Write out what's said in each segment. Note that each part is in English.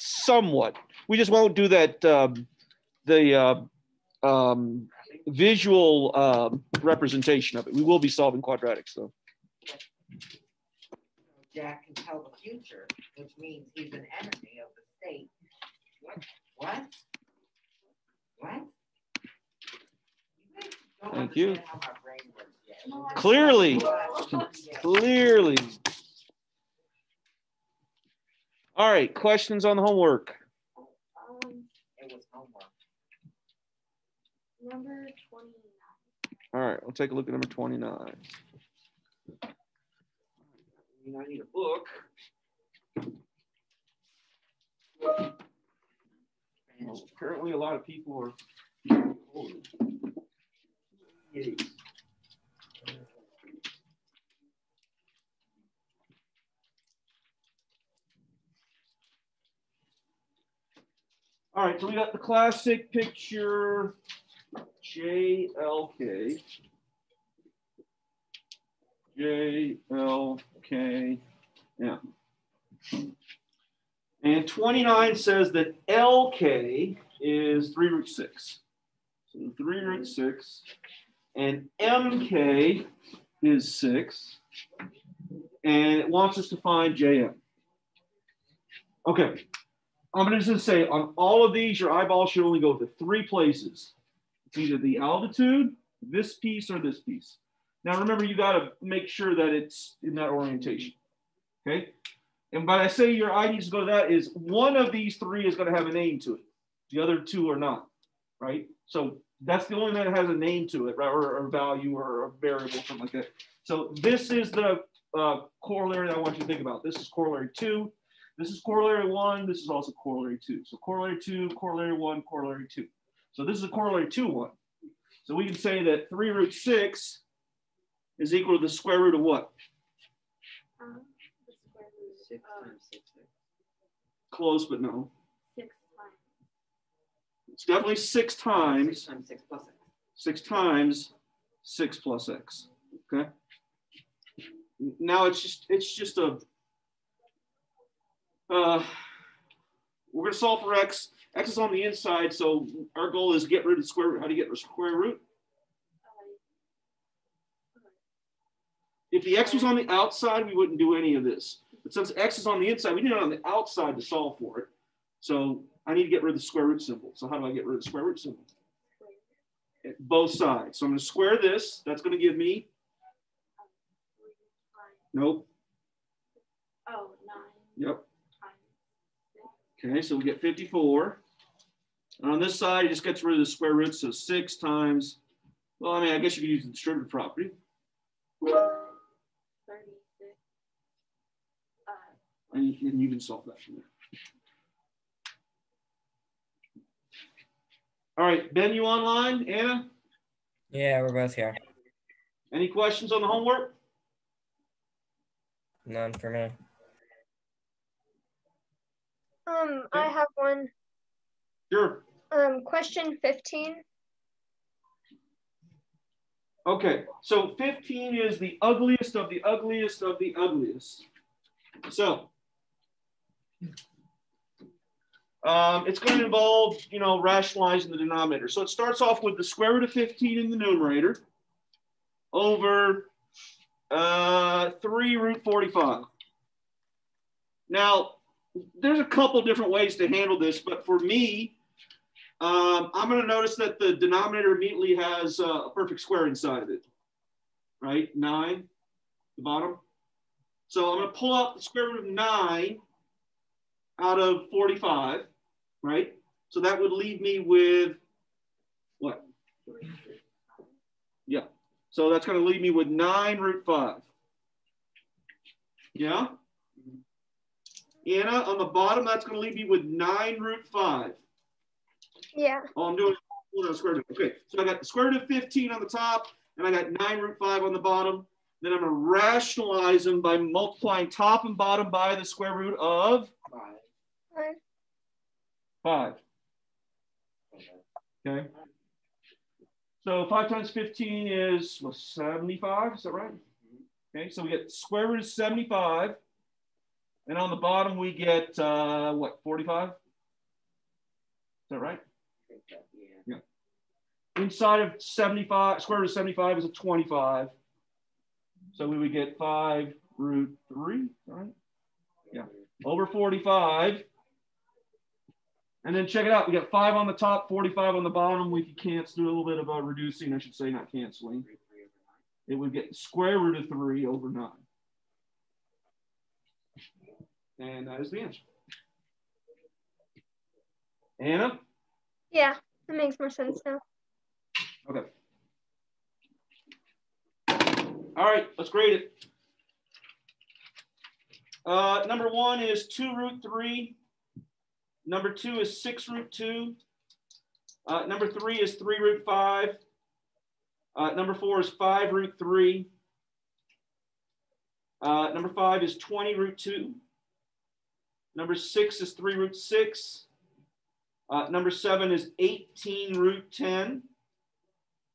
somewhat. We just won't do that, the visual representation of it. We will be solving quadratics, though. Jack can tell the future, which means he's an enemy of the state. What? Thank you. Clearly. All right, questions on the homework? It was homework. Number 29. All right, we'll take a look at number 29. I need a book. Well, apparently a lot of people are. All right, so we got the classic picture JLK. Yeah. And 29 says that LK is 3 root 6. So 3 root 6. And MK is 6. And it wants us to find JM. Okay. I'm going to just say on all of these, your eyeball should only go to 3 places. It's either the altitude, this piece, or this piece. Now, remember, you got to make sure that it's in that orientation. Okay. And by I say your eye needs to go to that is one of these 3 is going to have a name to it. The other 2 are not. Right. So that's the only one that has a name to it, right? Or a value or a variable, something like that. So this is the corollary that I want you to think about. This is corollary 2. This is corollary 1. This is also corollary 2. So corollary 2, corollary 1, corollary 2. So this is a corollary 2 one. So we can say that 3 root 6 is equal to the square root of what? The square root of 6. Close, but no. 6 times. It's definitely 6 times. 6 times 6 plus x. 6 times 6 plus x. Okay. Now it's just a. We're going to solve for x. X is on the inside, so our goal is get rid of the square root. How do you get rid of square root? If the x was on the outside, we wouldn't do any of this. But since x is on the inside, we need it on the outside to solve for it. So I need to get rid of the square root symbol. So how do I get rid of the square root symbol? At both sides. So I'm going to square this. That's going to give me. Nope. Oh, 9. Yep. Okay, so we get 54. And on this side, it just gets rid of the square root. So 6 times, well, I mean, I guess you could use the distributive property. 36. And you can solve that from there. All right, Ben, you online? Anna? Yeah, we're both here. Any questions on the homework? None for me. I have one. Sure. Question 15. Okay, so 15 is the ugliest of the ugliest of the ugliest. So it's going to involve, rationalizing the denominator. So it starts off with the square root of 15 in the numerator over 3 root 45. Now, there's a couple different ways to handle this, but for me, I'm going to notice that the denominator immediately has a perfect square inside of it, right? 9, the bottom. So I'm going to pull out the square root of 9 out of 45, right? So that would leave me with what? Yeah. So that's going to leave me with 9 root 5. Yeah? Anna, on the bottom, that's going to leave me with 9 root 5. Yeah. Oh, I'm doing square root. Okay, so I got the square root of 15 on the top, and I got 9 root 5 on the bottom. Then I'm going to rationalize them by multiplying top and bottom by the square root of 5. Okay. So 5 times 15 is 75. Is that right? Okay, so we get square root of 75. And on the bottom, we get, what, 45? Is that right? Yeah. Inside of 75, square root of 75 is a 25. So we would get 5 root 3, right? Yeah. Over 45. And then check it out. We got 5 on the top, 45 on the bottom. We can cancel, do a little bit of reducing, I should say, not canceling. It would get square root of 3 over 9. And that is the answer. Anna? Yeah, that makes more sense now. Okay. All right, let's grade it. Number 1 is 2 root 3. Number 2 is 6 root 2. Number 3 is 3 root 5. Number 4 is 5 root 3. Number 5 is 20 root 2. Number 6 is 3 root 6. Number 7 is 18 root 10.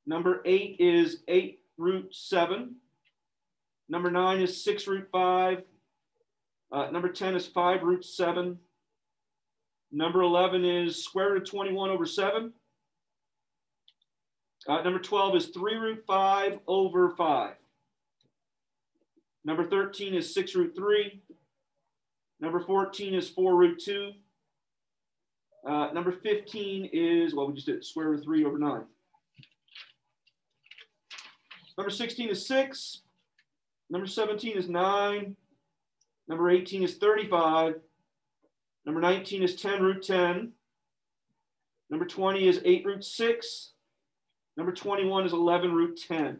Number 8 is 8 root 7. Number 9 is 6 root 5. Number 10 is 5 root 7. Number 11 is square root of 21 over 7. Number 12 is 3 root 5 over 5. Number 13 is 6 root 3. Number 14 is 4 root 2. Number 15 is, well, we just did square root of 3 over 9. Number 16 is 6. Number 17 is 9. Number 18 is 35. Number 19 is 10 root 10. Number 20 is 8 root 6. Number 21 is 11 root 10.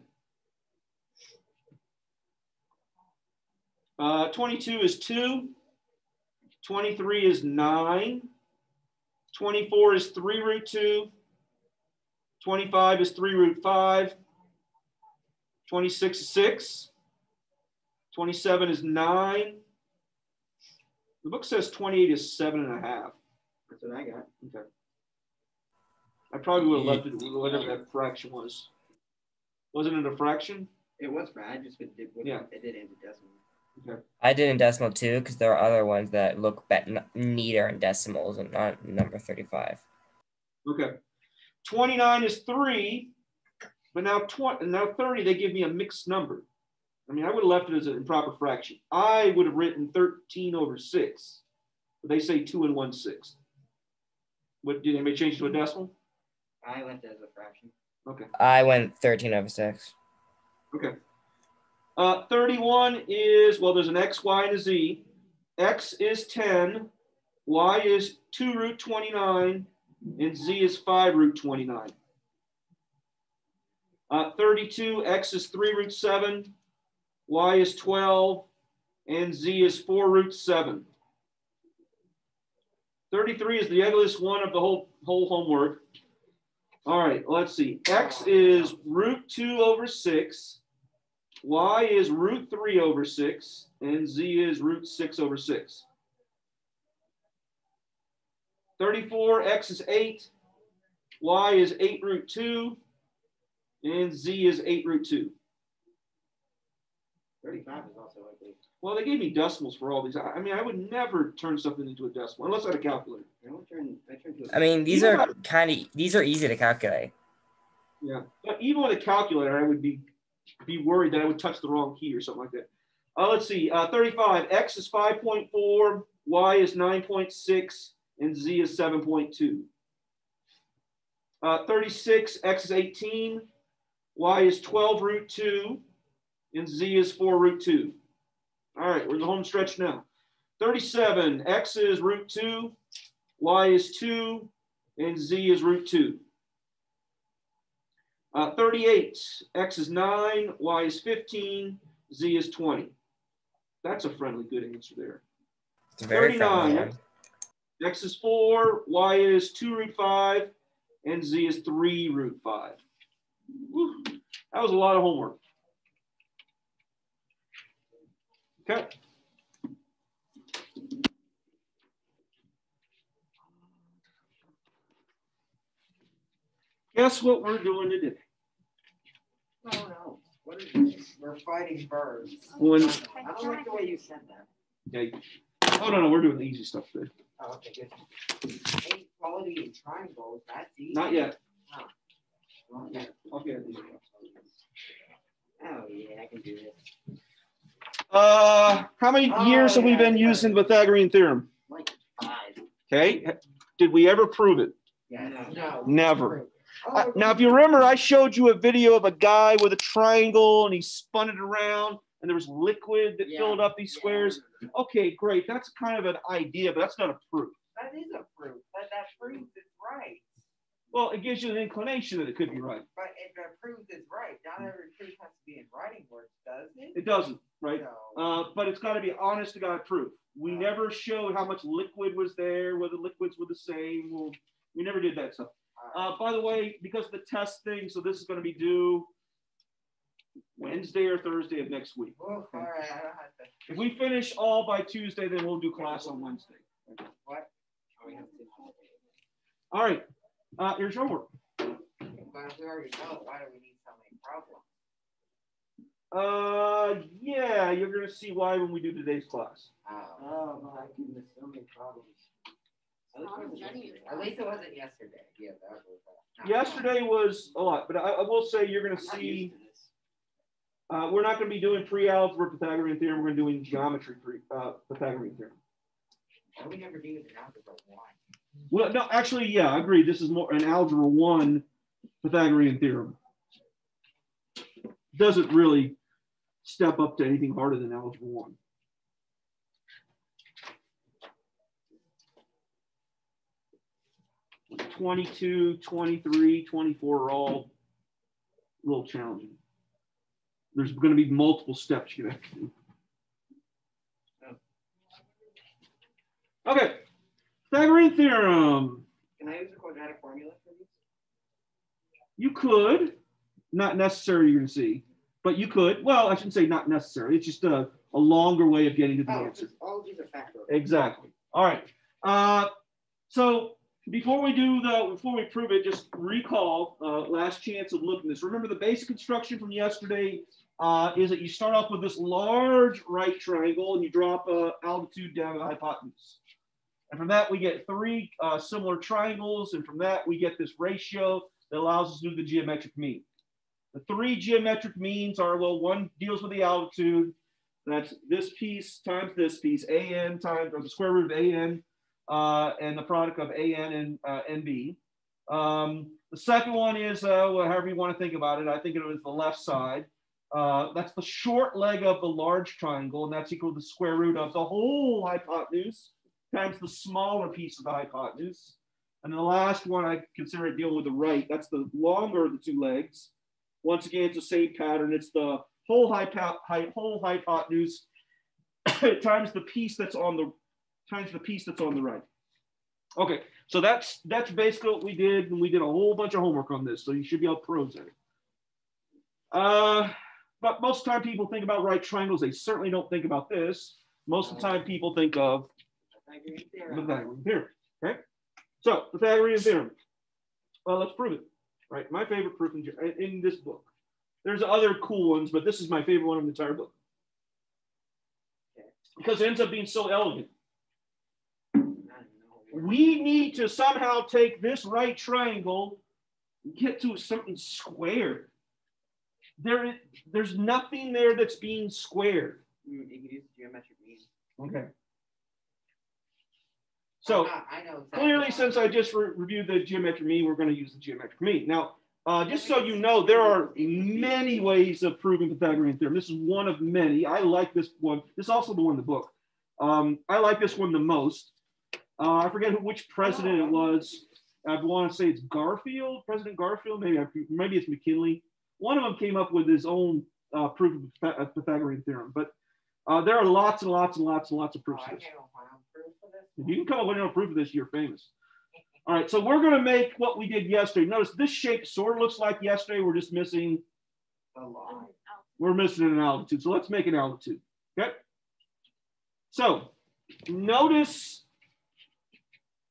22 is 2. 23 is 9. 24 is 3 root 2. 25 is 3 root 5. 26 is 6. 27 is 9. The book says 28 is 7.5. That's what I got. Okay. I probably would have left it whatever that fraction was. Wasn't it a fraction? It was right. I just did. Yeah. It did in decimal. Okay. I did in decimal too, because there are other ones that look neater in decimals and not number 35. Okay. 29 is 3, but now 30, they give me a mixed number. I mean, I would have left it as an improper fraction. I would have written 13 over 6, but they say 2 1/6. What, did anybody change it to a decimal? I left it as a fraction. Okay. I went 13 over 6. Okay. 31 is, well, there's an x, y, and a z. X is 10, y is 2 root 29, and z is 5 root 29. 32, x is 3 root 7, y is 12, and z is 4 root 7. 33 is the ugliest one of the whole homework. All right, let's see. X is root 2 over 6. Y is root 3 over 6, and z is root 6 over 6. 34, x is 8, y is 8 root 2, and z is 8 root 2. 35 is also ugly. Well, they gave me decimals for all these. I mean, I would never turn something into a decimal unless I had a calculator. I mean, these are easy to calculate. Yeah, but even with a calculator, I would be worried that I would touch the wrong key or something like that. Let's see, 35, x is 5.4, y is 9.6, and z is 7.2. 36, x is 18, y is 12 root 2, and z is 4 root 2. All right, we're in the home stretch now. 37, x is root 2, y is 2, and z is root 2. 38, x is 9, y is 15, z is 20. That's a friendly, good answer there. It's a very 39, friendly one. x is 4, y is 2 root 5, and z is 3 root 5. Whew. That was a lot of homework. Okay. Guess what we're doing today? Oh no. What is this? We're fighting birds. When, I don't like the way you said that. yeah, Oh, no, we're doing the easy stuff today. Oh, okay, good. Equality in triangles, that's easy. Not yet. Oh, yeah. Okay. Oh, yeah, I can do this. How many years have we been using the Pythagorean theorem? Like 5. Okay. Did we ever prove it? Yes. No. Never. Oh, Now, if you remember, I showed you a video of a guy with a triangle and he spun it around and there was liquid that filled up these squares. Okay, great. That's kind of an idea, but that's not a proof. that is a proof. That proves it's right. Well, it gives you an inclination that it could be right. But if it proves it's right, not every proof has to be in writing words, does it? It doesn't, right? No. But it's got to be honest to God proof. We never showed how much liquid was there, whether liquids were the same. Well, we never did that stuff. By the way, because of the test thing, so this is going to be due Wednesday or Thursday of next week. Oof, all right, I don't have to. If we finish all by Tuesday, then we'll do class on Wednesday. What? All right. Here's your homework. But if we already know it, why do we need so many problems? Yeah, you're going to see why when we do today's class. Oh my goodness, so many problems. At least it wasn't yesterday. Yeah, that was Yesterday was a lot, but I will say you're going to see. We're not going to be doing pre-algebra Pythagorean theorem. We're going to be doing geometry Pythagorean theorem. Why do we never do an algebra 1? Well, no, actually, yeah, I agree. This is more an algebra 1 Pythagorean theorem. Doesn't really step up to anything harder than algebra 1. Like 22, 23, 24 are all a little challenging. There's going to be multiple steps you have to do. Okay, Pythagorean theorem. Can I use a quadratic formula for these? You could, not necessary, you're going to see, but you could. Well, I shouldn't say not necessary. It's just a longer way of getting to the answer. All of these are factorial. Exactly. All right. So before we prove it, just recall last chance of looking at this. Remember the basic construction from yesterday is that you start off with this large right triangle and you drop altitude down to the hypotenuse. And from that, we get 3 similar triangles. And from that, we get this ratio that allows us to do the geometric mean. The 3 geometric means are, well, one deals with the altitude. That's this piece times this piece, an times, or the square root of an, and the product of an and nb. The second one is, well, however you want to think about it, I think it was the left side. That's the short leg of the large triangle, and that's equal to the square root of the whole hypotenuse times the smaller piece of the hypotenuse. And the last one, I consider it dealing with the right. That's the longer of the 2 legs. Once again, it's the same pattern. It's the whole hypotenuse times the piece that's on the right. Okay, so that's basically what we did, and we did a whole bunch of homework on this, so you should be all pros at it. But most of the time people think about right triangles. They certainly don't think about this. Most of the time people think of Pythagorean theorem. Okay, so Pythagorean theorem. Well, let's prove it. Right, my favorite proof in this book. There's other cool ones, but this is my favorite one in the entire book because it ends up being so elegant. We need to somehow take this right triangle and get to something squared. There's nothing there that's being squared. You can use geometric mean. Okay. So I know exactly clearly, since I just reviewed the geometric mean, we're going to use the geometric mean. Now, just so you know, there are many ways of proving Pythagorean theorem. This is one of many. I like this one. This is also the one in the book. I like this one the most. I forget which president it was. I want to say it's Garfield, President Garfield. Maybe it's McKinley. One of them came up with his own proof of Pythagorean theorem. But there are lots and lots and lots and lots of proofs of this. If you can come up with a proof of this, you're famous. All right, so we're going to make what we did yesterday. Notice this shape sort of looks like yesterday. We're just missing a line. We're missing an altitude. So let's make an altitude. Okay. So notice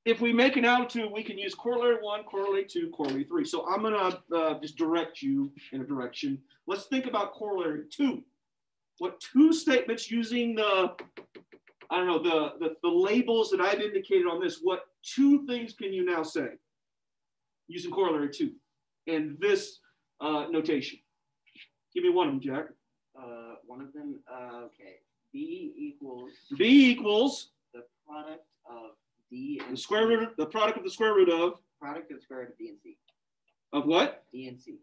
if we make an altitude, we can use corollary 1, corollary 2, corollary 3. So I'm going to just direct you in a direction. Let's think about corollary 2. What 2 statements using the I don't know, the labels that I've indicated on this, what two things can you now say using corollary two and this notation? Give me one of them, Jack. One of them, okay. B equals the product of D and square root, the product of the square root of the square root of D and C. Of what? D and C.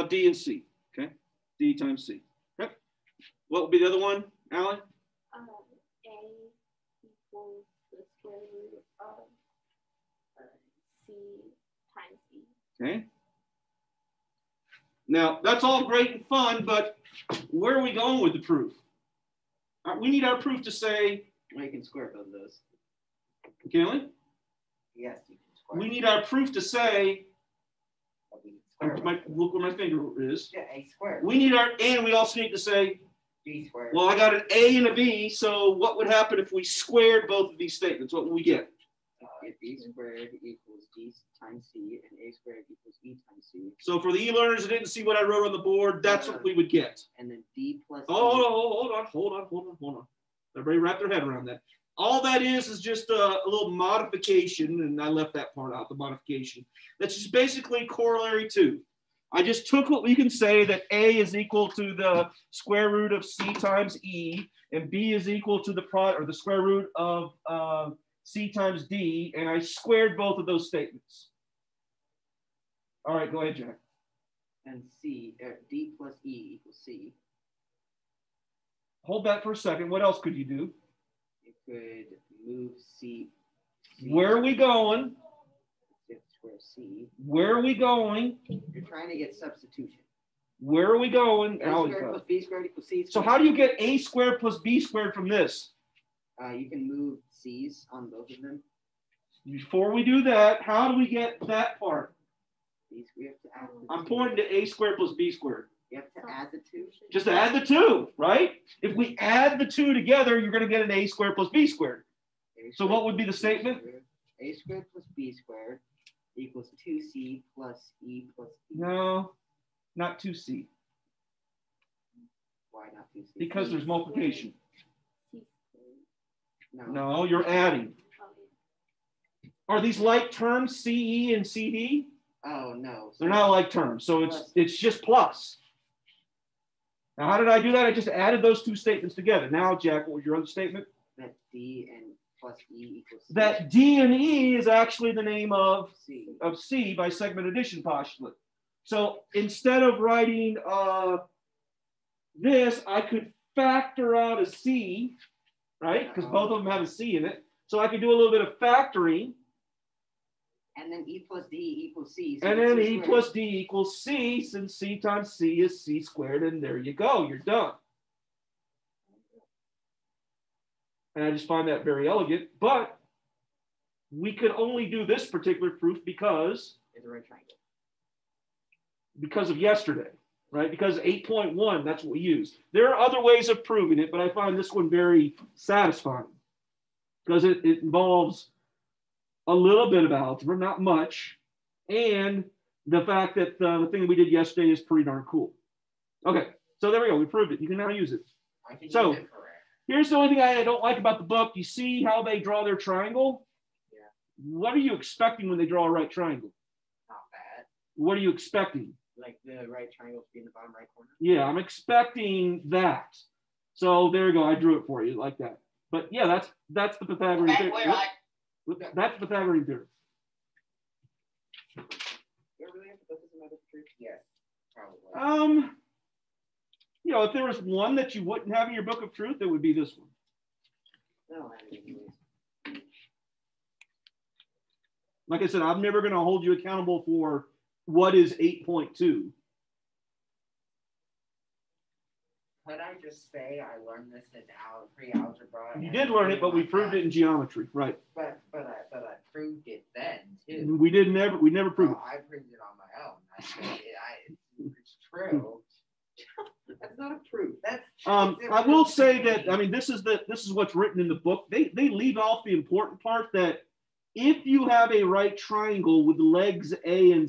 D and C. Okay. D times C. Okay. What would be the other one, Alan? A equals the square root of C times E. Okay. Now, that's all great and fun, but where are we going with the proof? We need our proof to say, Well, you can square both of those. Galen? Yes, you can square. We need our proof to say, Square. look where my finger is. Yeah, A squared. We need our, and we also need to say, B squared. well, I got an A and a B, so what would happen if we squared both of these statements? What would we get? If B squared equals D times C and A squared equals E times C. So for the e-learners that didn't see what I wrote on the board, that's what we would get. And then D plus Oh, hold on. Everybody wrap their head around that. All that is just a little modification, and I left that part out, the modification. That's just basically corollary two. I just took what we can say that A is equal to the square root of C times E, and B is equal to the product or the square root of C times D, and I squared both of those statements. All right, go ahead, Jack. and C, D plus E equals C. Hold that for a second. What else could you do? You could move C. Where are we going? Square C. Where are we going? You're trying to get substitution. Where are we going? A squared plus B squared equals C. So how do you get A squared plus B squared from this? You can move C's on both of them. Before we do that, how do we get that part? We have to add the I'm two. pointing to A squared plus B squared. You have to add the two. Just add the two, right? If we add the two together, you're going to get an A squared plus B squared. So what would be the statement? A squared plus B squared equals 2C plus E plus D. No, not 2C. Why not 2C? Because there's multiplication. No. No, you're adding. Are these like terms, CE and CD? Oh, no. They're not like terms, so it's just plus. Now, how did I do that? I just added those two statements together. Now, Jack, what was your other statement? That D and plus E equals C. That D and E is actually the name of C. C by segment addition postulate. So instead of writing this, I could factor out a C, right? Because both of them have a C in it. So I could do a little bit of factoring. And then E plus D equals C. So And then it's E squared. plus D equals C, since C times C is C squared, and there you go, you're done. And I just find that very elegant, but we could only do this particular proof because It's a right triangle. of yesterday, right? Because 8.1, that's what we use. There are other ways of proving it, but I find this one very satisfying because it involves a little bit of algebra, not much, and the fact that the thing we did yesterday is pretty darn cool. Okay, so there we go. We proved it. You can now use it. I can So- use it for Here's the only thing I don't like about the book. You see how they draw their triangle? Yeah. What are you expecting when they draw a right triangle? not bad. What are you expecting? Like the right triangle to be in the bottom right corner. Yeah, I'm expecting that. So there you go. I drew it for you like that. But yeah, that's the Pythagorean theorem. That's the Pythagorean theorem. Do I really have to put this in my book of truth? Yes, probably. You know, if there was one that you wouldn't have in your book of truth, it would be this one. No, I didn't. Like I said, I'm never going to hold you accountable for what is 8.2. Could I just say I learned this in pre-algebra? You did learn it, but we proved it in geometry, right? But I proved it then too. We never proved it. No, I proved it on my own. I said it's true. That's not a proof. That's. I will say that, I mean, this is what's written in the book. They leave off the important part that if you have a right triangle with legs A and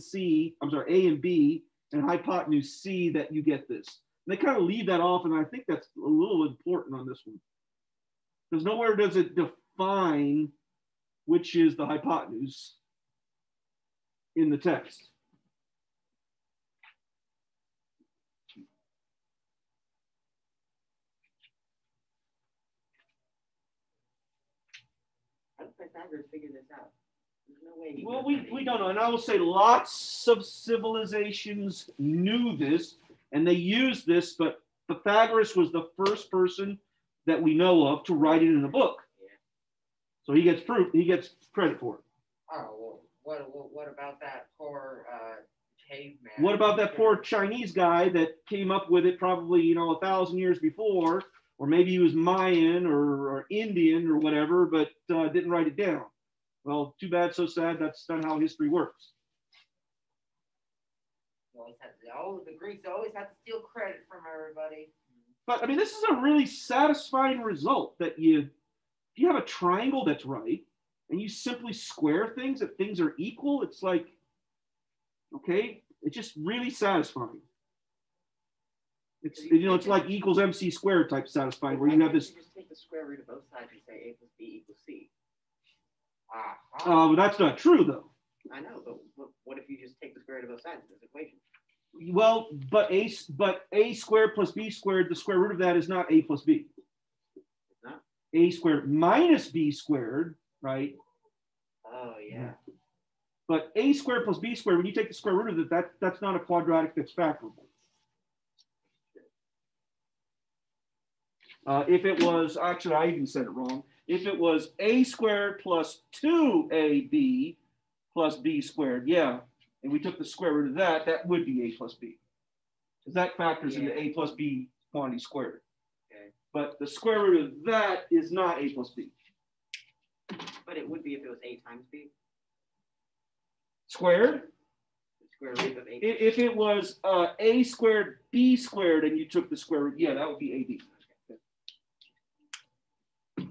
B and hypotenuse C, that you get this. And they kind of leave that off, and I think that's a little important on this one. Because nowhere does it define which is the hypotenuse in the text. How did Pythagoras figure this out? There's no way. Well, we don't know. And I will say lots of civilizations knew this and they used this, but Pythagoras was the first person that we know of to write it in a book. So he gets proof, he gets credit for it. Oh, well, what about that poor caveman? What about that poor Chinese guy that came up with it probably, 1,000 years before, or maybe he was Mayan or Indian or whatever, but didn't write it down? Well, too bad, so sad. That's not how history works. The Greeks always have to steal credit from everybody. But I mean, this is a really satisfying result that you have a triangle that's right, and you simply square things, that things are equal. It's like, okay, it's just really satisfying. It's, it's like E equals MC squared type satisfying, where you have this. You just take the square root of both sides and say A plus B equals C. That's not true, though. I know, but what if you just take the square root of both sides of this equation? Well, but A squared plus B squared, the square root of that is not A plus B. It's not? A squared minus B squared, right? Oh, yeah. But A squared plus B squared, when you take the square root of it, that's not a quadratic that's factorable. If it was, actually, I even said it wrong. If it was A squared plus 2AB plus B squared, yeah, and we took the square root of that, that would be A plus B. Because that factors into A plus B quantity squared. Okay. But the square root of that is not A plus B. But it would be if it was A times B. Squared? The square root of A. If it was A squared B squared and you took the square root, yeah, that would be AB. Okay.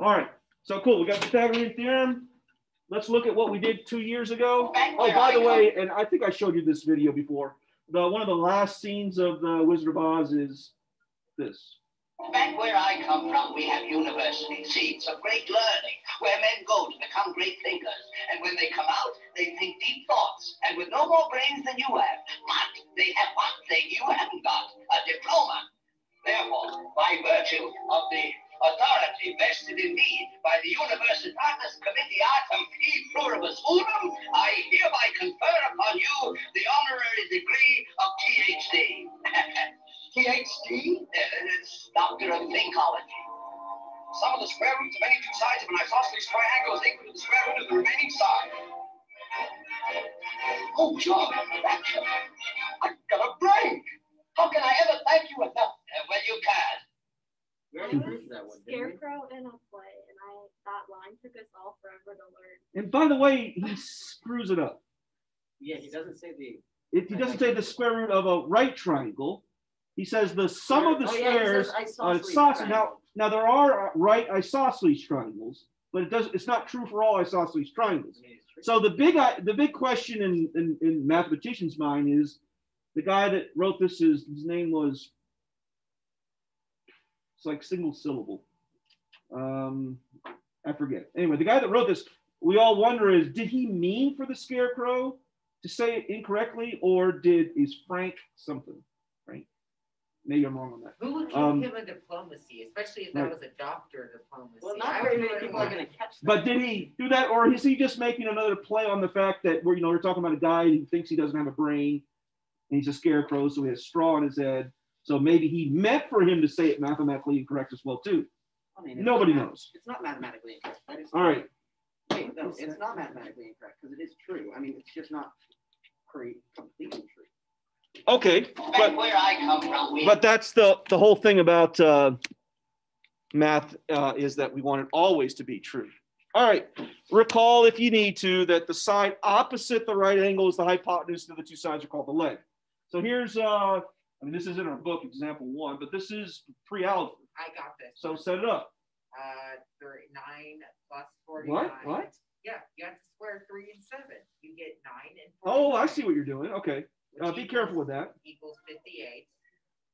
All right, so cool. We got the Pythagorean theorem. Let's look at what we did 2 years ago. Oh, by the way, and I think I showed you this video before. One of the last scenes of the Wizard of Oz is this. Back where I come from, we have universities, seats of great learning, where men go to become great thinkers. And when they come out, they think deep thoughts, and with no more brains than you have. But they have one thing you haven't got, a diploma. Therefore, by virtue of the authority vested in me by the Universitatis Committee Artem P. Pluribus Unum, I hereby confer upon you the honorary degree of PhD. PhD? Doctor of Thinkology. Some of the square roots of any two sides of an isosceles triangle is equal to the square root of the remaining side. Oh, John, I've got a break. How can I ever thank you enough? Well, you can. We already proved that one, didn't we? Scarecrow in a play, and that line took us all forever to learn. And by the way, he screws it up. Yeah, he doesn't say the. He doesn't say the square root of a right triangle. He says the sum of the squares on isosceles. Now there are right isosceles triangles, but it's not true for all isosceles triangles. So the big question in mathematicians' mind is, the guy that wrote this, his name was, it's like single syllable. I forget. Anyway, the guy that wrote this, we all wonder is, did he mean for the scarecrow to say it incorrectly, or is Frank something, right? Maybe I'm wrong on that. Who would give him a diplomacy, especially if that was a doctor diplomacy? Well, not very many people are going to catch that. But did he do that, or is he just making another play on the fact that we're talking about a guy who thinks he doesn't have a brain, and he's a scarecrow, so he has straw in his head. So maybe he meant for him to say it mathematically incorrect as well too. I mean, Nobody knows. It's not mathematically incorrect. That is All right. Wait, no, it's not mathematically incorrect because it is true. I mean, it's just not completely true. Okay, Back where I come from, but that's the whole thing about math is that we want it always to be true. All right, recall if you need to that the side opposite the right angle is the hypotenuse, and the two sides are called the leg. So here's, I mean, this is in our book, example 1, but this is pre-algebra. I got this. So set it up. 9 plus 49. What? Yeah, you have to square 3 and 7. You get 9 and 49. Oh, I see what you're doing. Okay, which be careful with that. Equals 58.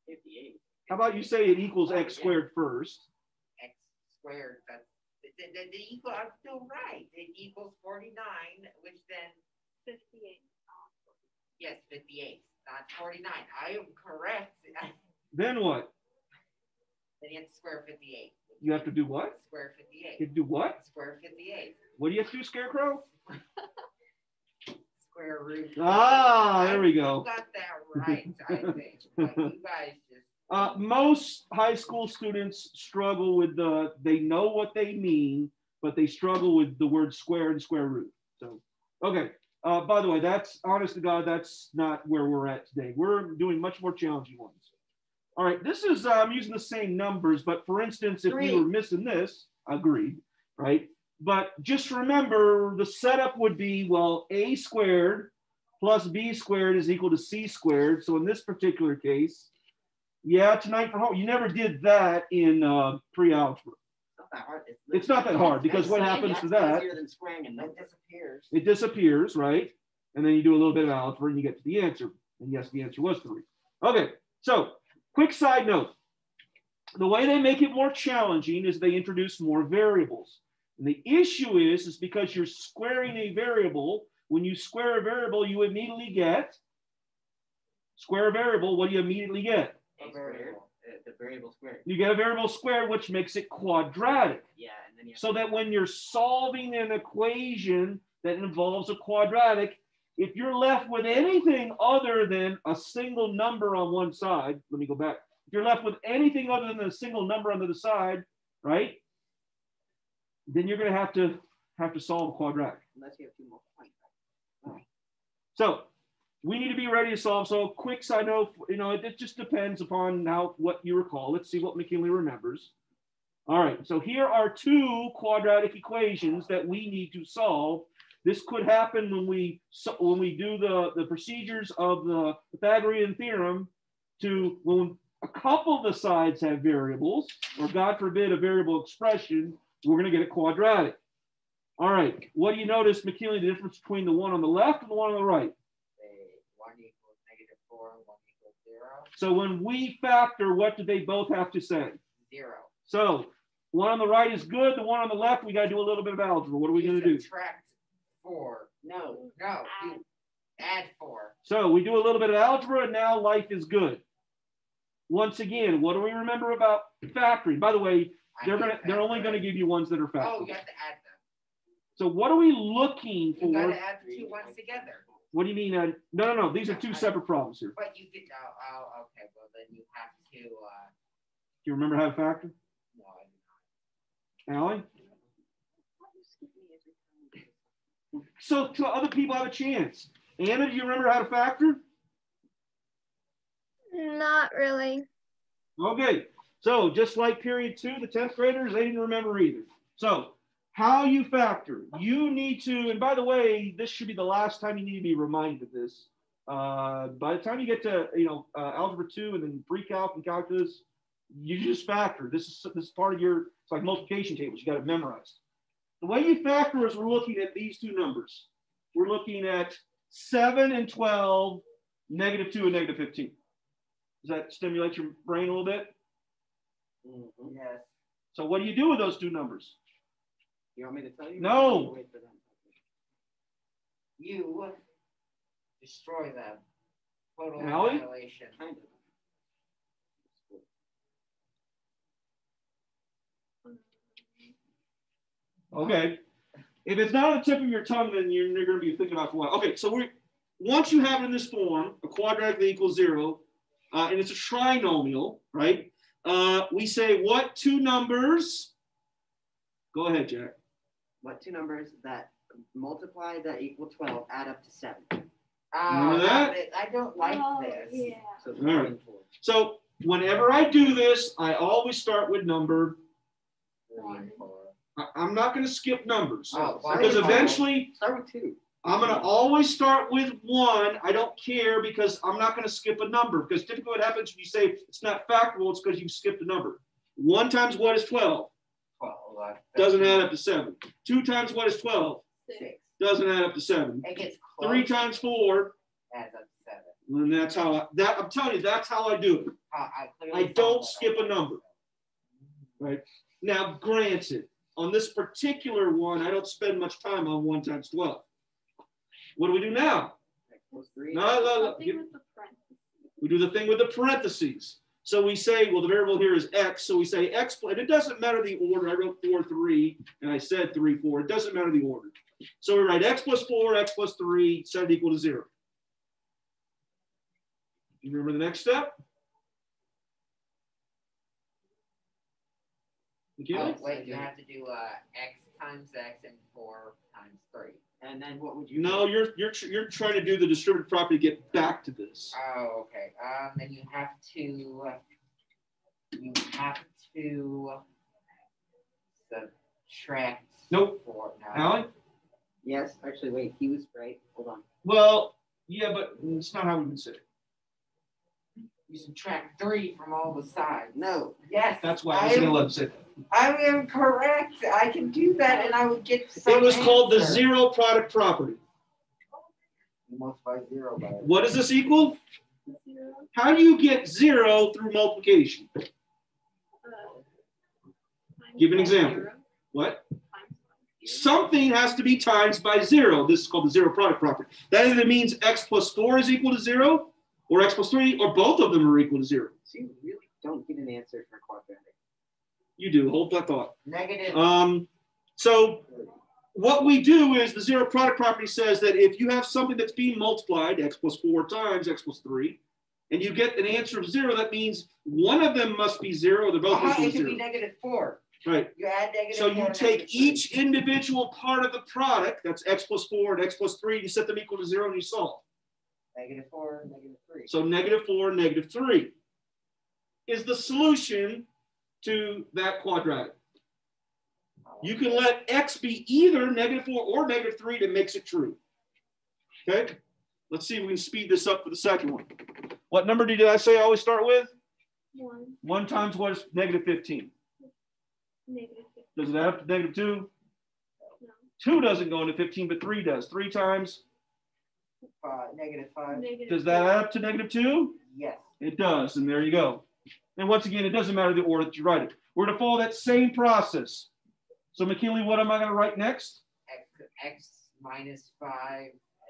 58. How about you say it equals x squared first? X squared, that's the equal, I'm still right. It equals 49, which then, 58. yes, 58, not 49. I am correct. Then what? Then you have to square 58. You have to do what? Square 58. You have to do what? Square 58. What do you have to do, Scarecrow? Square root. Ah, there we go. You got that right, I think. But you guys just. Most high school students struggle with they know what they mean, but they struggle with the word square and square root. So, okay. By the way, that's honest to God, that's not where we're at today. We're doing much more challenging ones. All right, this is, I'm using the same numbers, but for instance, if we were missing this, agreed, right? But just remember the setup would be, well, a squared plus b squared is equal to c squared. So in this particular case, yeah, tonight for home, you never did that in pre-algebra. It's not that hard because what happens to that? Easier than squaring, and it disappears. It disappears, right? And then you do a little bit of algebra and you get to the answer. And yes, the answer was 3. Okay, so quick side note. The way they make it more challenging is they introduce more variables. And the issue is because you're squaring a variable. When you square a variable, you immediately get square a variable. What do you immediately get? A variable. The variable squared. You get a variable squared, which makes it quadratic. Yeah, and then you So that when you're solving an equation that involves a quadratic, if you're left with anything other than a single number on one side, let me go back. If you're left with anything other than a single number on the side, right? Then you're going to have to solve a quadratic. unless you have 2 more points. Right? So we need to be ready to solve. So quick side note, it just depends upon what you recall. Let's see what McKinley remembers. All right, so here are 2 quadratic equations that we need to solve. This could happen when we do the procedures of the Pythagorean theorem when a couple of the sides have variables, or God forbid a variable expression, we're going to get a quadratic. All right, what do you notice, McKinley, the difference between the one on the left and the one on the right? 1 equals -4, 1 equals 0. So when we factor, what do they both have to say? 0. So one on the right is good. The one on the left, we got to do a little bit of algebra. What are we going to do? Subtract 4. No. No, you add 4. So we do a little bit of algebra, and now life is good. Once again, what do we remember about factoring? By the way, they're only going to give you ones that are Oh, factored. you have to add them. So what are we looking You got for? to add the 2 ones together. What do you mean? No. These are 2 separate problems here. But you did. Oh, okay. Well, then you have to. Do you remember how to factor? No, I do not. Allie? So other people have a chance. Anna, do you remember how to factor? Not really. Okay, so just like period 2, the 10th graders, they didn't remember either. So how you factor, you need to, and by the way, this should be the last time you need to be reminded of this. By the time you get to, algebra 2 and then pre-calc and calculus, you just factor. This is part of it's like multiplication tables. You got it memorized. The way you factor is we're looking at these 2 numbers. We're looking at 7 and 12, -2 and -15. Does that stimulate your brain a little bit? Mm-hmm. Yes. So what do you do with those 2 numbers? You want me to tell you? No. Wait for them. You destroy them. Total Allie? annihilation. Kind of. Okay. If it's not on the tip of your tongue, then you're going to be thinking about it for a while. Okay, so once you have it in this form, a quadratic that equals 0, and it's a trinomial, right? We say what 2 numbers? Go ahead, Jack. What 2 numbers that multiply that equal 12 add up to 7? Remember that? I don't like this. Yeah. So All right. So whenever I do this, I always start with number. 3 and 4. I'm not going to skip numbers Oh, because fine. eventually Start with 2. I'm going to always start with 1. I don't care because I'm not going to skip a number, because typically what happens if you say it's not factorable, it's because you skipped a number. 1 times what is 12? 12. Doesn't add up to 7. 2 times what is 12? 6. Doesn't add up to 7. It gets close. 3 times 4, Adds up to 7. and that's how I'm telling you, that's how I do it. I I don't skip a number. Right? Now, granted, on this particular one, I don't spend much time on 1 times 12. What do we do now? No. Something with the parentheses. We do the thing with the parentheses. So we say, well, the variable here is x. So we say x, and it doesn't matter the order. I wrote 4, 3, and I said 3, 4. It doesn't matter the order. So we write x plus 4, x plus 3, set it equal to 0. You remember the next step? Oh, Wait, you have to do x times x and 4 times 3. And then what would you? No, you're trying to do the distributive property to get back to this. Oh, okay. Then you have to subtract. Nope. 4. No. Allie? Yes, actually, wait. He was right. Hold on. Well, yeah, but it's not how we would say it. You subtract 3 from all the sides. No. Yes. That's why I was going to let him say that. I am correct. I can do that, and I would get. Some It was called the answer. zero product property. You multiply 0 by. What does this equal? 0. How do you get 0 through multiplication? Times Give an by example. 0, What? times by 0. Something has to be times by 0. This is called the zero product property. That either means x plus 4 is equal to 0, or x plus 3, or both of them are equal to 0. So you really don't get an answer for quadratic. You do. Hold that thought. Negative. So what we do is the zero product property says that if you have something that's being multiplied, x plus 4 times x plus 3, and you get an answer of 0, that means one of them must be 0, or they're both equal to It could 0. be negative 4. Right. You add negative. So 4 you and take negative 3. each individual part of the product, that's x plus 4 and x plus 3, you set them equal to 0 and you solve. Negative 4, negative 3. So negative 4, negative 3 is the solution to that quadratic. You can let x be either negative 4 or negative 3 that makes it true. Okay? Let's see if we can speed this up for the second one. What number did I say I always start with? 1. 1 times what is negative 15? Negative 15. Does it add up to negative 2? No. 2 doesn't go into 15, but 3 does. 3 times, Negative 5. Negative does that 4. add up to negative 2? Yes. It does, and there you go. And once again, it doesn't matter the order that you write it. We're going to follow that same process. So McKinley, what am I going to write next? X minus 5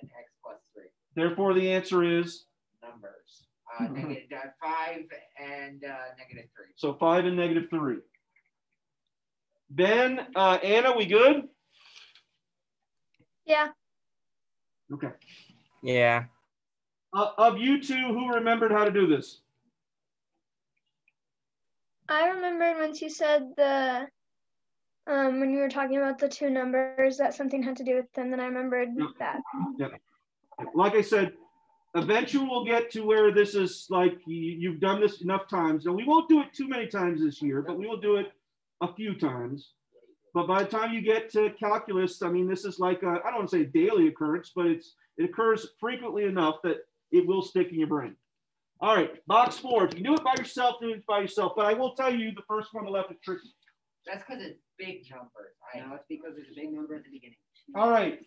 and x plus 3. Therefore, the answer is? Numbers. Negative 5 and negative 3. So 5 and negative 3. Ben, Anna, we good? Yeah. Okay. Yeah. Of you two, who remembered how to do this? I remembered once you said the when you were talking about the two numbers that something had to do with them, then I remembered that. Yeah. Like I said, eventually we'll get to where this is like you've done this enough times. And we won't do it too many times this year, but we will do it a few times. But by the time you get to calculus, I mean, this is like I don't want to say a daily occurrence, but it occurs frequently enough that it will stick in your brain. All right, box 4. If you do it by yourself, do it by yourself. But I will tell you, the first one on the left is tricky. That's because it's big numbers. No, it's because there's a big number at the beginning. All right.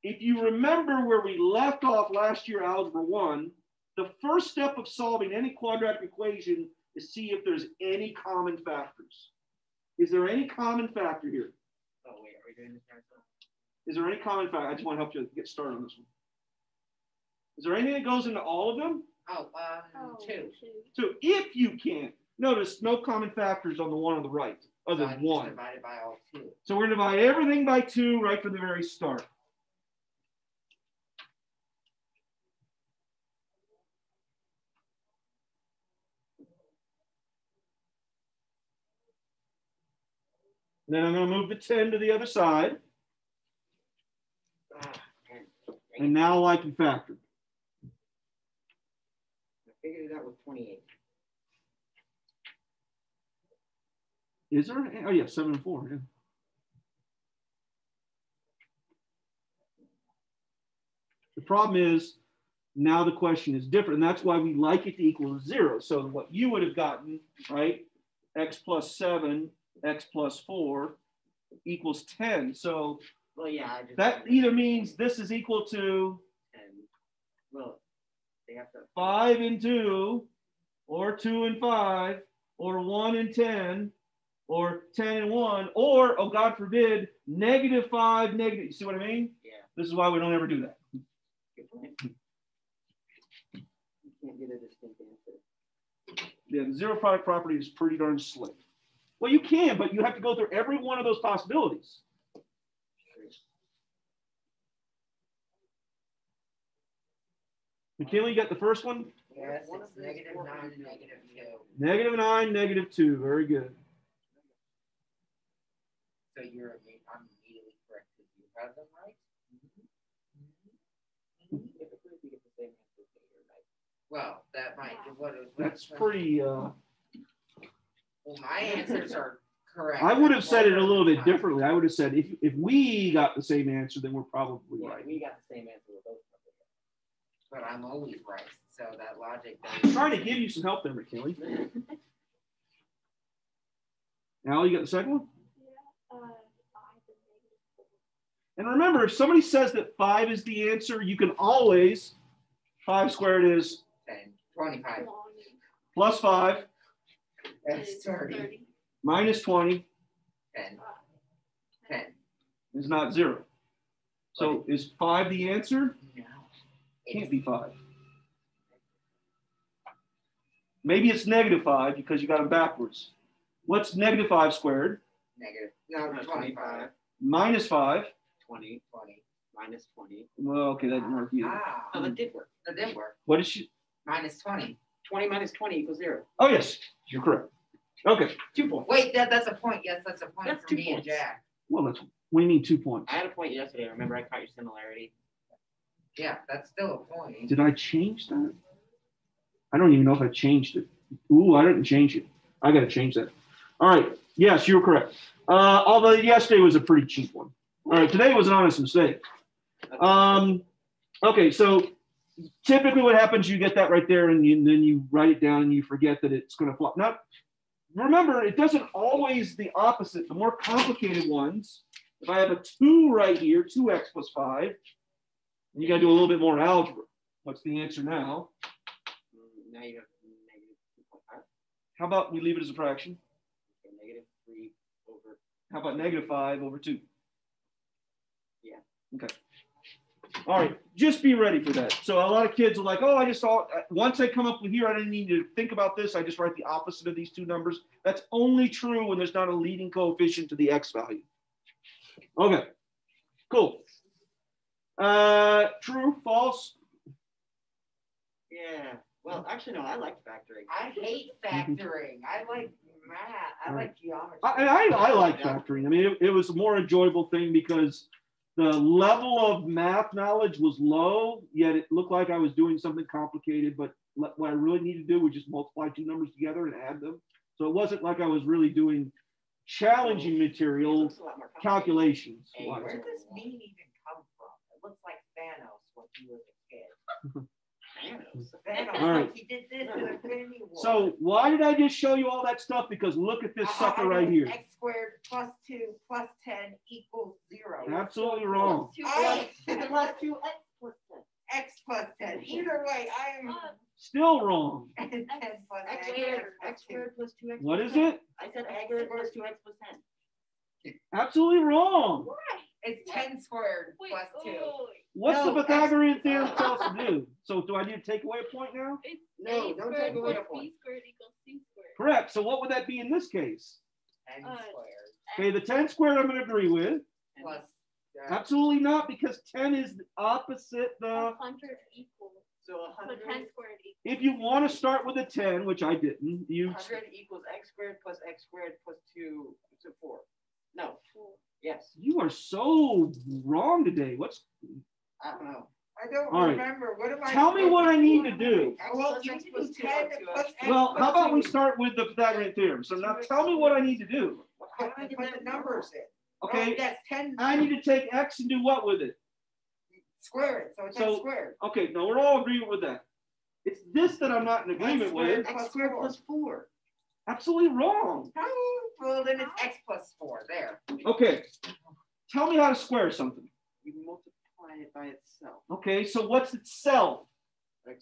If you remember where we left off last year, Algebra 1, the first step of solving any quadratic equation is see if there's any common factors. Is there any common factor here? Oh, wait, are we doing this now? Is there any common factor? I just want to help you get started on this one. Is there anything that goes into all of them? Oh, 2. So if you can, notice no common factors on the one on the right, other than 1. Divided by all 2. So we're going to divide everything by 2 right from the very start. Then I'm going to move the 10 to the other side. And now I can factor. I figured it out with 28. Is there? Oh, yeah, 7 and 4. Yeah. The problem is now the question is different. And that's why we like it to equal 0. So what you would have gotten, right? X plus 7, x plus 4 equals 10. So Well, yeah. that either means this is equal to 10. Well, they have to. 5 and 2, or 2 and 5, or 1 and 10, or 10 and 1, or, oh, God forbid, -5, negative. You see what I mean? Yeah. This is why we don't ever do that. Good point. You can't get a distinct answer. Yeah, the zero product property is pretty darn slick. Well, you can, but you have to go through every one of those possibilities. Michaela, you got the first one? Yes, it's -9 and -2. -9, -2. Very good. So I'm immediately correct because you have them right. Typically, if you get the same answer, you're right. Well, that might. That's pretty. Well, my answers are correct. I would have said it a little bit differently. I would have said if we got the same answer, then we're probably Yeah, right. we got the same answer with both of them. But I'm always right. So that logic. I'm trying to give you some help there, McKinley. Al, you got the second one? Yeah, 5 and -4. And remember, if somebody says that 5 is the answer, you can always, 5 squared is 10, 25. plus 5 That's 30. minus 20 10. 10. is not 0. So is 5 the answer? No. Can't be 5. Maybe it's -5 because you got them backwards. What's -5 squared? Negative. No, 25. Minus 5. 20, 20, minus 20. Well, okay, that didn't work either. Ah, Oh, that did work. that did work. What is she? Minus 20. 20 minus 20 equals 0. Oh, yes, you're correct. Okay. 2 points. Wait, that's a point. Yes, that's a point That's for 2 me and points. Jack. Well, that's, what do you mean 2 points? I had a point yesterday. Remember, I caught your similarity. Yeah, that's still a point. Did I change that? I don't even know if I changed it. Ooh, I didn't change it. I got to change that. All right. Yes, you were correct. Although yesterday was a pretty cheap one. All right. Today was an honest mistake. Okay. So typically what happens, you get that right there and then you write it down and you forget that it's going to flop. Now, remember, it doesn't always the opposite. The more complicated ones, if I have a 2 right here, 2x plus 5, you got to do a little bit more algebra. What's the answer now? Now you have -2.5. How about we leave it as a fraction? Okay, -3 over. How about -5 over 2? Yeah. Okay. All right. Just be ready for that. So a lot of kids are like, oh, I just saw, once I come up with here, I didn't need to think about this. I just write the opposite of these two numbers. That's only true when there's not a leading coefficient to the x value. Okay. Cool. True, false? Yeah. Well, actually, no, I like factoring. I hate factoring. I like math. I like geometry. I like factoring. I mean, it was a more enjoyable thing because the level of math knowledge was low, yet it looked like I was doing something complicated, but what I really needed to do was just multiply 2 numbers together and add them. So it wasn't like I was really doing challenging material Looks a lot more complicated. calculations. Hey, where does this mean even come from? It looks like Thanos when he was a kid. Thanos, All right. like he did this to Infinity War. So why did I just show you all that stuff? Because look at this sucker I right know here. X squared plus 2 plus 10 equals 0. Absolutely wrong. I- plus 2x plus 10. X plus 10. Either way, I am Still wrong. 10 plus X X squared, plus X 2. squared plus 2x. What plus is 10. it? I said X squared plus 2x plus 10. Absolutely wrong. It's 10 squared plus 2. What's No, the Pythagorean X- theorem tell us to do? So do I need to take away a point now? It's No, A don't squared take away plus a point. B squared equals C squared. Correct. So what would that be in this case? 10 Uh, squared Okay, the 10 squared I'm going to agree with. plus Absolutely not, because 10 is the opposite. 100 equals. So So 100, 10 squared equals. If you want to start with a 10, which I didn't, you 100 equals x squared plus 2 to 4. No. Yes. you are so wrong today. I don't know. I don't All right. remember. What am I Tell me supposed what to I need to do. Well, X you plus need X to do plus 10 2 plus X Well, plus how about we 2. start with the Pythagorean theorem? So now tell me what I need to do. How do I get Put that the numbers in. Okay, Oh, yes, 10 I need to take x and do what with it? square it. So it's So- X squared. Okay, no, we're all agreeing with that. It's this that I'm not in agreement with. X squared plus 4. Absolutely wrong. Oh, well, then it's X plus 4. There. Okay, tell me how to square something. You multiply it by itself. Okay, so what's itself?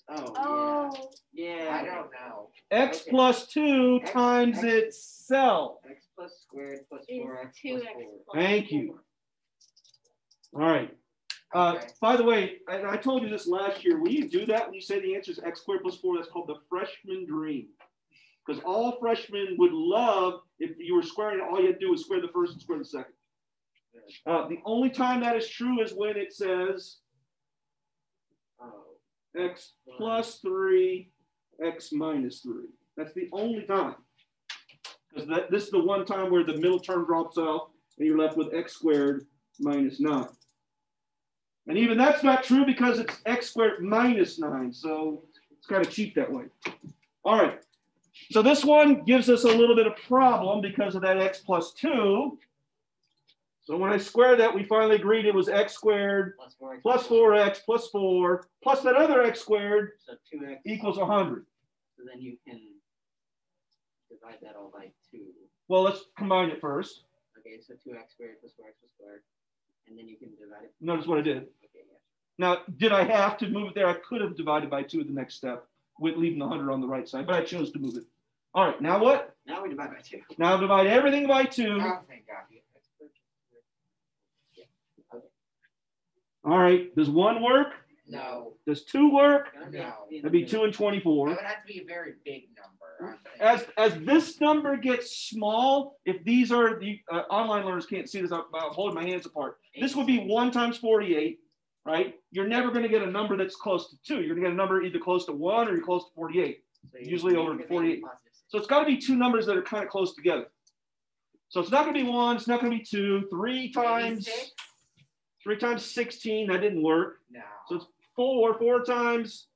Oh, Oh, yeah. Yeah. I don't know. X Okay. plus 2 X- times X- itself. X plus plus squared plus Is 4x 2x plus 4. plus Thank you. 4. All right. Okay. By the way, I told you this last year. When you do that, when you say the answer is x squared plus 4, that's called the freshman dream. Because all freshmen would love if you were squaring it, all you had to do was square the first and square the second. The only time that is true is when it says x plus 3, x minus 3. That's the only time. Because this is the one time where the middle term drops off and you're left with x squared minus 9. And even that's not true because it's x squared minus 9. So it's kind of cheap that way. All right. So this one gives us a little bit of problem because of that x plus 2. So when I squared that, we finally agreed it was x squared plus 4x plus 4 plus that other x squared So 2x equals 100. So then you can divide that all by 2. Well, let's combine it first. Okay, so 2x squared plus 4x plus 4. And then you can divide it. Notice what I did. Okay, yeah. Now, did I have to move it there? I could have divided by 2 at the next step with leaving the 100 on the right side, but I chose to move it. All right, now what? Now we divide by 2. Now divide everything by 2. Oh, thank God. All right, does 1 work? No. Does 2 work? No. That'd be 2 and That 24. would have to be a very big number. I think. As this number gets small, if these are the online learners can't see this, I'm holding my hands apart. This would be 1 times 48, right? You're never going to get a number that's close to 2. You're going to get a number either close to 1 or you're close to 48. So Usually over 48. So it's got to be 2 numbers that are kind of close together. So it's not going to be 1. It's not going to be 2. 3 times 16. That didn't work. No. So it's 4. 4 times.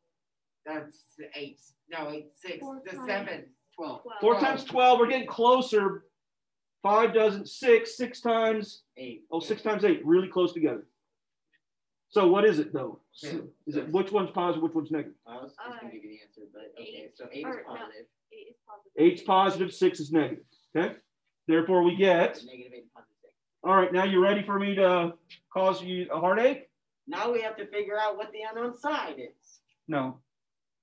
That's 8. No, 8, 6. 4 The times 7. 12. 4 times 12. We're getting closer. 5 doesn't. 6. 6 times. 8. Oh, 6 times 8. Really close together. So what is it though? Two. Is it which one's positive? Which one's negative? I was just going to give you the answer, but okay. 8. So 8 is Or, no. positive. 8 is positive. 8's positive. 6 is negative. Okay. Therefore, we get. Negative 8 and positive 6. All right. Now you ready for me to cause you a heartache? Now we have to figure out what the unknown side is. No.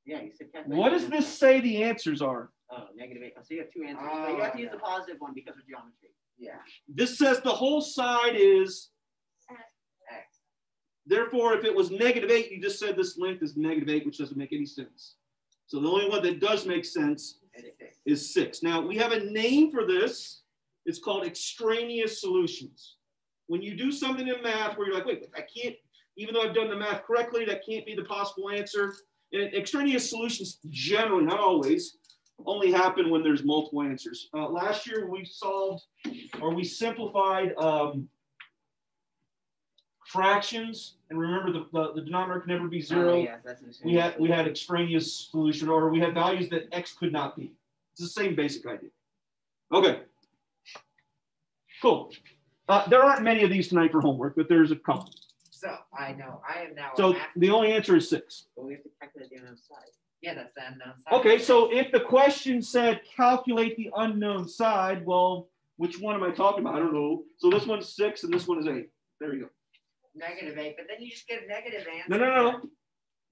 Yeah, you said calculate What the does unknown this side. say the answers are? Oh, negative 8. So you have 2 answers. Oh, so you have to use okay. the positive one because of geometry. Yeah. This says the whole side is. X. Therefore, if it was negative 8, you just said this length is negative 8, which doesn't make any sense. So the only one that does make sense is 6. Now, we have a name for this. It's called extraneous solutions. When you do something in math where you're like, wait, I can't, even though I've done the math correctly, that can't be the possible answer. And extraneous solutions generally, not always, only happen when there's multiple answers. Last year, we solved, or we simplified fractions, and remember the denominator can never be 0. Oh, yes, that's we had extraneous solution, or we had values that x could not be. It's the same basic idea. Okay. Cool. There aren't many of these tonight for homework, but there's a couple. So I know I am now. So the only answer is 6. But we have to calculate the unknown side. Yeah, that's the unknown side. Okay, so if the question said calculate the unknown side, well, which one am I talking about? I don't know. So this one's 6 and this one is 8. There you go. Negative 8, but then you just get a negative answer. No.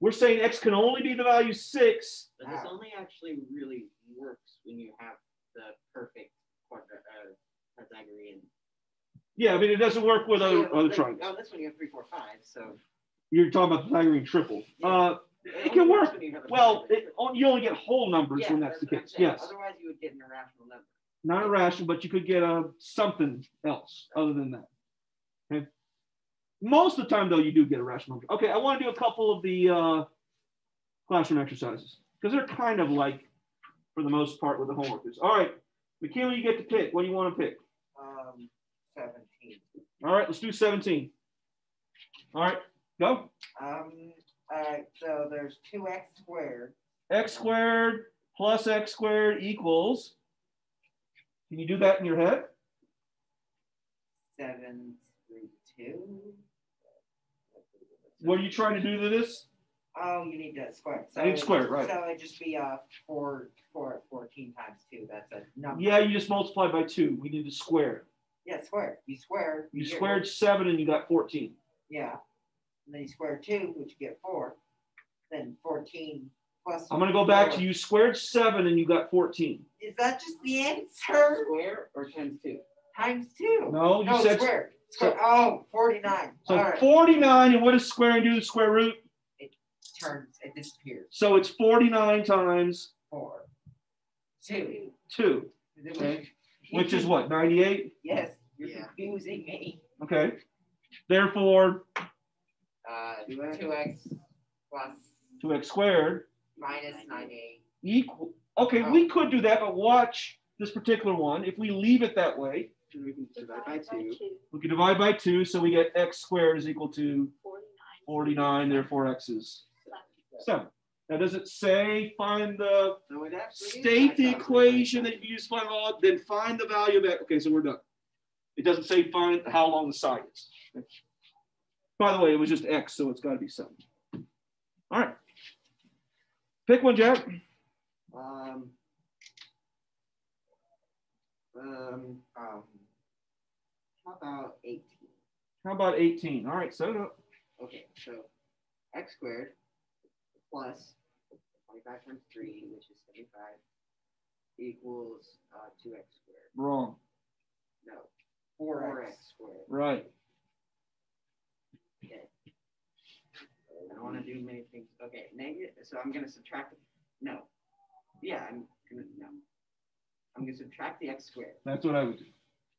We're saying x can only be the value 6. But this only actually really works when you have the perfect Pythagorean. Yeah, I mean, it doesn't work with other Like, triangles. oh, this one you have 3, 4, 5. So You're talking about the Pythagorean triple. Yeah. It can only work. works when you have a Well, Pythagorean you only get whole numbers triple. when that's the what I'm case. saying. Yes. Otherwise, you would get an irrational number. Not irrational, but you could get something else other than that. Okay. Most of the time, though, you do get a rational number. Okay, I want to do a couple of the classroom exercises because they're kind of like, for the most part, what the homework is. All right, Michaela, you get to pick. What do you want to pick? 17. All right, let's do 17. All right, go. All right, so there's 2x squared. X squared plus x squared equals. Can you do that in your head? 7 through 2. What are you trying to do to this? Oh, you need to square. So I need to square it, right. So it'd just be 14 times 2. That's a number. Yeah, you just multiplied by 2. We need to square it. Yeah, square. You square. You get- squared 7 and you got 14. Yeah. And then you square 2, which you get 4. Then 14 plus. I'm gonna go back 4. to you squared 7 and you got 14. Is that just the answer? Square or times 2? Times 2. No, you said square. so- Oh, 49. so All right. 49, and what does squaring do to the square root? It disappears. So it's 49 times 4. 2. 2, okay, which is what, 98? Yes, you're confusing me. Okay. Therefore, 2x plus 2x squared minus 98. equal. Okay, we could do that, but watch this particular one. If we leave it that way, We can divide by 2. we can divide by 2, so we get x squared is equal to 49, therefore x is 7. Now, does it say find the So it actually is state the x equation that you use to find all, then find the value of x? Okay, so we're done. It doesn't say find how long the side is. By the way, it was just x, so it's got to be 7. All right. Pick one, Jack. How about 18? How about 18? All right, set it up. Okay, so x squared plus 25 times 3, which is 75, equals 2x squared. Wrong. No, 4x. 4x squared. Right. Okay. I don't want to do many things. Okay, negative. So I'm going to subtract. No. Yeah, I'm going to subtract the x squared. That's what I would do.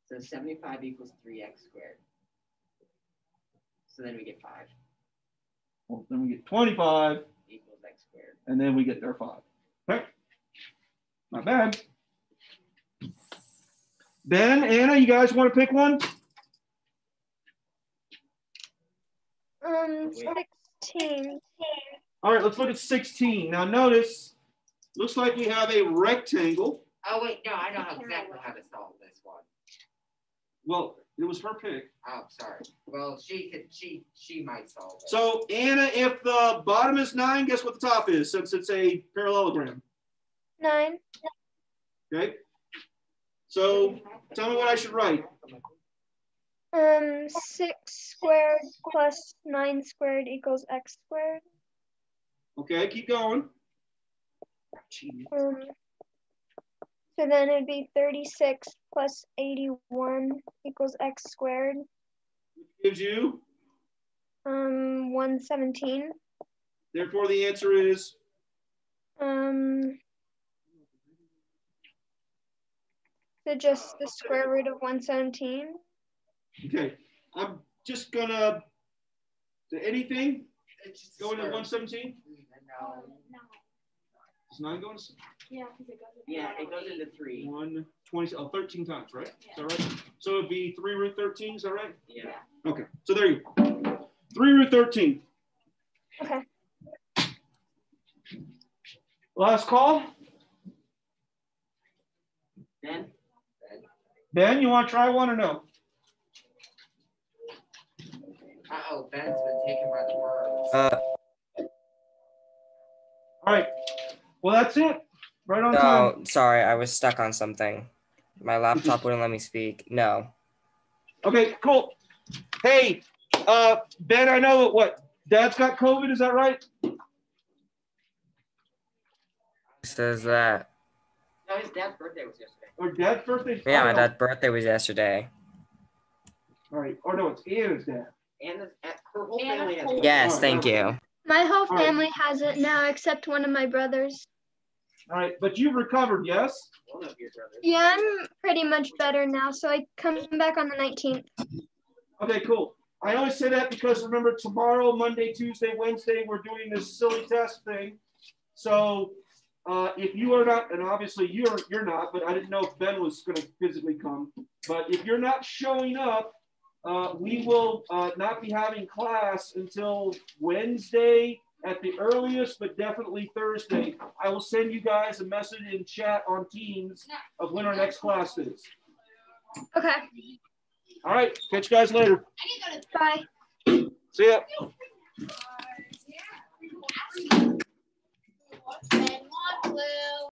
So 75 equals 3x squared. So then we get 5 Well, then we get 25, equals x squared. and then we get their 5. Okay. Not bad. Ben, Anna, you guys want to pick one? 16. All right, let's look at 16. Now notice, looks like we have a rectangle. Oh, wait, no, I know exactly how to solve this one. Well, it was her pick. Oh, sorry. Well, she might solve it. So Anna, if the bottom is 9, guess what the top is, since it's a parallelogram? 9. Okay. So tell me what I should write. 6 squared plus 9 squared equals x squared. Okay, keep going. So then it'd be 36 plus 81 equals x squared. Gives you, 117. therefore the answer is, So just the square root of 117. okay, I'm just gonna, do anything It's just going to square. 117? No. Is 9 going to Yeah, because it goes. Yeah, it goes into 3. 120, 13 times, right? Is that right? So it'd be 3 root 13, is that right? Yeah. Okay, so there you go. 3 root 13. Okay. Last call. Then Ben, you want to try one or no? Uh-oh, Ben's been taken by the words. All right. Well, that's it. Right on time. No, sorry, I was stuck on something. My laptop wouldn't let me speak. No. Okay, cool. Hey, Ben, I know what? Dad's got COVID, is that right? Who says that? no, his dad's birthday was yesterday. Or Dad's birthday? Yeah, Oh, my no. dad's birthday was yesterday. All right. Or no, it's Anna's dad. And her whole And family has a it. Yes, thank you. My whole All right. family has it now except one of my brothers. All right, but you've recovered, yes? One of your brothers. Yeah, I'm pretty much better now, so I come back on the 19th. Okay, cool. I always say that because remember tomorrow, Monday, Tuesday, Wednesday, we're doing this silly test thing. So if you are not, and obviously you're not, but I didn't know if Ben was going to physically come. But if you're not showing up, we will not be having class until Wednesday at the earliest, but definitely Thursday. I will send you guys a message in chat on Teams of when our next class is. Okay, All right, catch you guys later. bye. See ya. Then one blue.